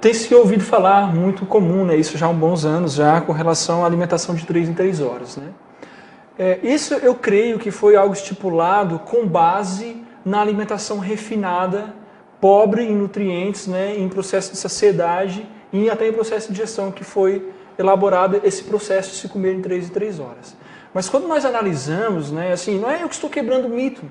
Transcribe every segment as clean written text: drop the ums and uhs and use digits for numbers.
Tem se ouvido falar muito comum, né, isso já há uns bons anos, já com relação à alimentação de 3 em 3 horas. Né? Isso eu creio que foi algo estipulado com base na alimentação refinada, pobre em nutrientes, né, em processo de saciedade e até em processo de digestão, que foi elaborado esse processo de se comer em 3 em 3 horas. Mas quando nós analisamos, né, assim, não é eu que estou quebrando mito,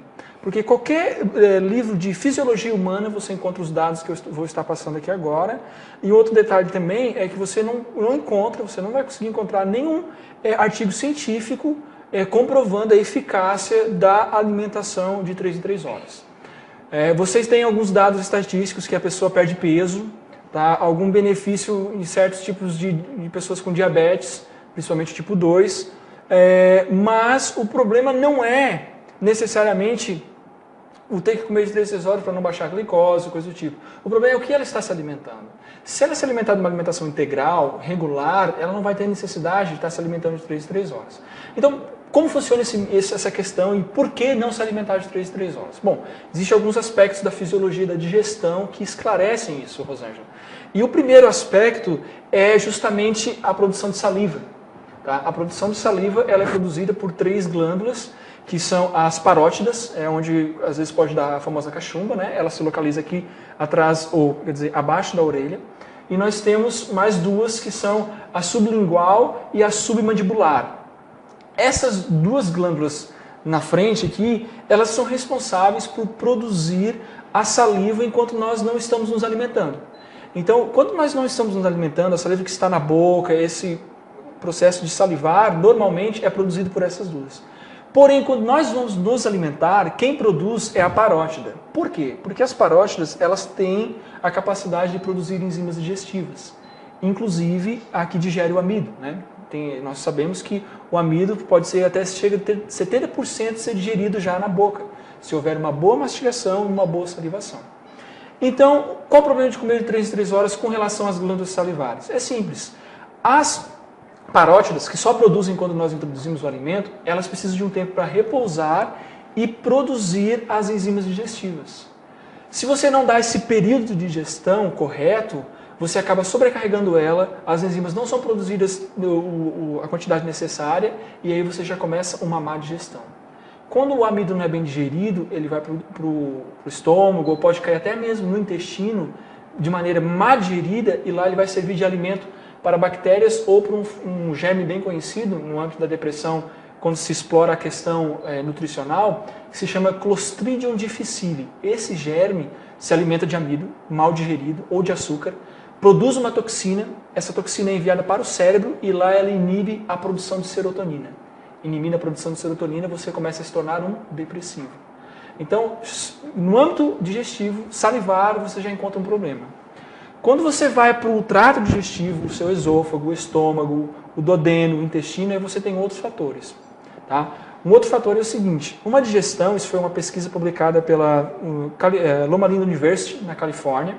porque qualquer livro de fisiologia humana você encontra os dados que eu vou estar passando aqui agora. E outro detalhe também é que você não encontra, você não vai conseguir encontrar nenhum artigo científico comprovando a eficácia da alimentação de 3 em 3 horas. Vocês têm alguns dados estatísticos que a pessoa perde peso, tá? Algum benefício em certos tipos de pessoas com diabetes, principalmente tipo 2, mas o problema não é necessariamente o ter que comer de 3 em 3 horas para não baixar a glicose, coisa do tipo. O problema é o que ela está se alimentando. Se ela se alimentar de uma alimentação integral, regular, ela não vai ter necessidade de estar se alimentando de 3 em 3 horas. Então, como funciona essa questão e por que não se alimentar de 3 em 3 horas? Bom, existem alguns aspectos da fisiologia e da digestão que esclarecem isso, Rosângela. E o primeiro aspecto é justamente a produção de saliva. Tá? A produção de saliva ela é produzida por 3 glândulas, que são as parótidas, onde às vezes pode dar a famosa cachumba, né? Ela se localiza aqui atrás, ou quer dizer, abaixo da orelha. E nós temos mais 2 que são a sublingual e a submandibular. Essas 2 glândulas na frente aqui, elas são responsáveis por produzir a saliva enquanto nós não estamos nos alimentando. Então, quando nós não estamos nos alimentando, a saliva que está na boca, esse processo de salivar, normalmente é produzido por essas 2. Porém, quando nós vamos nos alimentar, quem produz é a parótida. Por quê? Porque as parótidas elas têm a capacidade de produzir enzimas digestivas, inclusive a que digere o amido. Né? Nós sabemos que o amido chega a ter 70% ser digerido já na boca, se houver uma boa mastigação e uma boa salivação. Então, qual o problema de comer de 3 em 3 horas com relação às glândulas salivares? É simples. As parótidas, que só produzem quando nós introduzimos o alimento, elas precisam de um tempo para repousar e produzir as enzimas digestivas. Se você não dá esse período de digestão correto, você acaba sobrecarregando ela, as enzimas não são produzidas a quantidade necessária e aí você já começa uma má digestão. Quando o amido não é bem digerido, ele vai para o estômago, ou pode cair até mesmo no intestino de maneira má digerida e lá ele vai servir de alimento para bactérias ou para um germe bem conhecido no âmbito da depressão, quando se explora a questão nutricional, que se chama Clostridium difficile. Esse germe se alimenta de amido, mal digerido, ou de açúcar, produz uma toxina, essa toxina é enviada para o cérebro e lá ela inibe a produção de serotonina. Inibindo a produção de serotonina, você começa a se tornar um depressivo. Então, no âmbito digestivo, salivar, você já encontra um problema. Quando você vai para o trato digestivo, o seu esôfago, o estômago, o duodeno, o intestino, aí você tem outros fatores. Tá? Um outro fator é o seguinte, uma digestão, isso foi uma pesquisa publicada pela Loma Linda University, na Califórnia.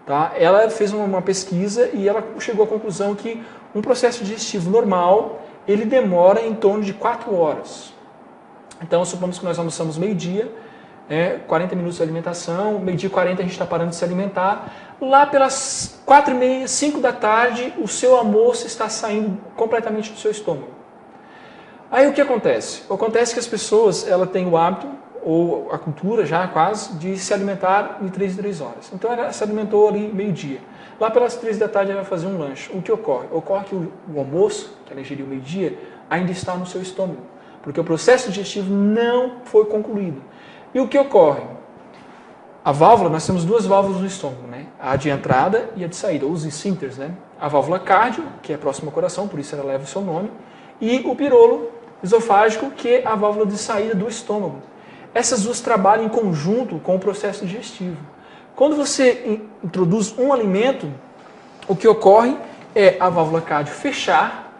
Tá? Ela fez uma pesquisa e ela chegou à conclusão que um processo digestivo normal, ele demora em torno de 4 horas. Então, suponhamos que nós almoçamos meio-dia, 40 minutos de alimentação, meio-dia e 40 a gente está parando de se alimentar. Lá pelas 4h30, 5 da tarde, o seu almoço está saindo completamente do seu estômago. Aí o que acontece? Acontece que as pessoas têm o hábito, ou a cultura já quase, de se alimentar em 3 em 3 horas. Então ela se alimentou ali meio-dia. Lá pelas 3 da tarde ela vai fazer um lanche. O que ocorre? Ocorre que o almoço, que ela ingeriu meio-dia, ainda está no seu estômago. Porque o processo digestivo não foi concluído. E o que ocorre? A válvula, nós temos 2 válvulas no estômago, né? A de entrada e a de saída, os esfíncteres, né? A válvula cardio, que é próxima ao coração, por isso ela leva o seu nome, e o pirolo esofágico, que é a válvula de saída do estômago. Essas 2 trabalham em conjunto com o processo digestivo. Quando você introduz um alimento, o que ocorre é a válvula cardio fechar,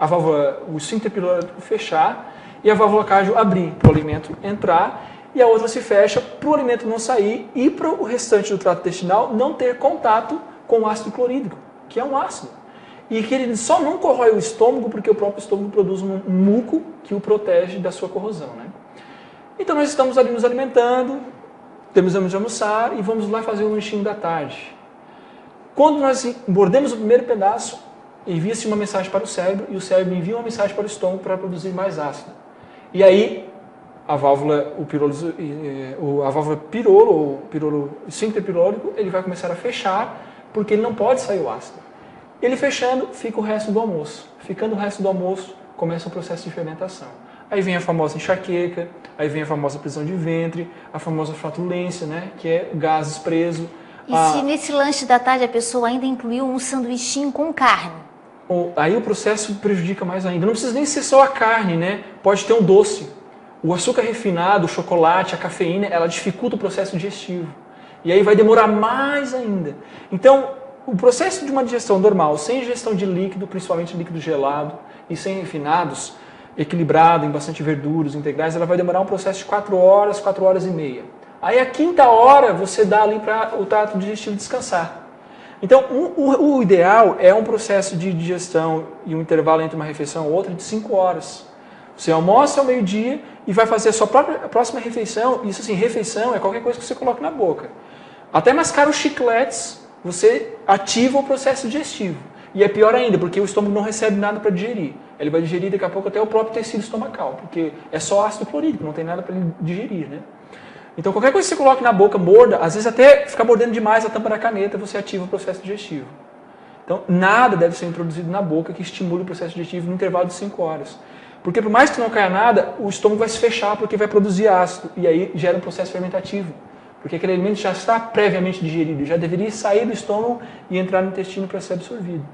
o esfíncter pirorético fechar e a válvula cardio abrir para o alimento entrar e a outra se fecha para o alimento não sair e para o restante do trato intestinal não ter contato com o ácido clorídrico, que é um ácido. E que ele só não corrói o estômago porque o próprio estômago produz um muco que o protege da sua corrosão. Né? Então nós estamos ali nos alimentando, terminamos de almoçar e vamos lá fazer o lanchinho da tarde. Quando nós mordemos o primeiro pedaço, envia-se uma mensagem para o cérebro e o cérebro envia uma mensagem para o estômago para produzir mais ácido. E aí a válvula, a válvula pirolo, esfíncter pirônico, ele vai começar a fechar porque ele não pode sair o ácido. Ele fechando, fica o resto do almoço. Ficando o resto do almoço, começa o processo de fermentação. Aí vem a famosa enxaqueca, aí vem a famosa prisão de ventre, a famosa flatulência, né, que é gases preso. E se nesse lanche da tarde a pessoa ainda incluiu um sanduichinho com carne? Aí o processo prejudica mais ainda. Não precisa nem ser só a carne, né? Pode ter um doce. O açúcar refinado, o chocolate, a cafeína, ela dificulta o processo digestivo. E aí vai demorar mais ainda. Então, o processo de uma digestão normal, sem ingestão de líquido, principalmente líquido gelado, e sem refinados, equilibrado, em bastante verduras, integrais, ela vai demorar um processo de 4 horas e meia. Aí a quinta hora você dá ali para o trato digestivo descansar. Então, o ideal é um processo de digestão e um intervalo entre uma refeição e outra de 5 horas. Você almoça ao meio-dia e vai fazer a sua próxima refeição. Isso assim, refeição é qualquer coisa que você coloca na boca. Até mascar os chicletes, você ativa o processo digestivo. E é pior ainda, porque o estômago não recebe nada para digerir. Ele vai digerir daqui a pouco até o próprio tecido estomacal, porque é só ácido clorídrico, não tem nada para ele digerir, né? Então, qualquer coisa que você coloque na boca, morda, às vezes até ficar mordendo demais a tampa da caneta, você ativa o processo digestivo. Então, nada deve ser introduzido na boca que estimule o processo digestivo no intervalo de 5 horas. Porque por mais que não caia nada, o estômago vai se fechar porque vai produzir ácido, e aí gera um processo fermentativo. Porque aquele alimento já está previamente digerido, já deveria sair do estômago e entrar no intestino para ser absorvido.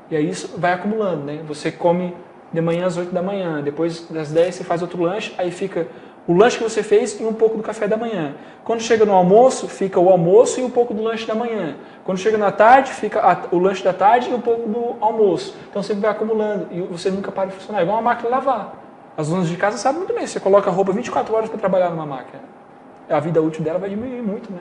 E aí isso vai acumulando, né? Você come de manhã às 8 da manhã, depois das 10 você faz outro lanche, aí fica o lanche que você fez e um pouco do café da manhã. Quando chega no almoço, fica o almoço e um pouco do lanche da manhã. Quando chega na tarde, fica o lanche da tarde e um pouco do almoço. Então sempre vai acumulando e você nunca para de funcionar. É igual uma máquina de lavar. As donas de casa sabem muito bem, você coloca a roupa 24 horas para trabalhar numa máquina. A vida útil dela vai diminuir muito, né?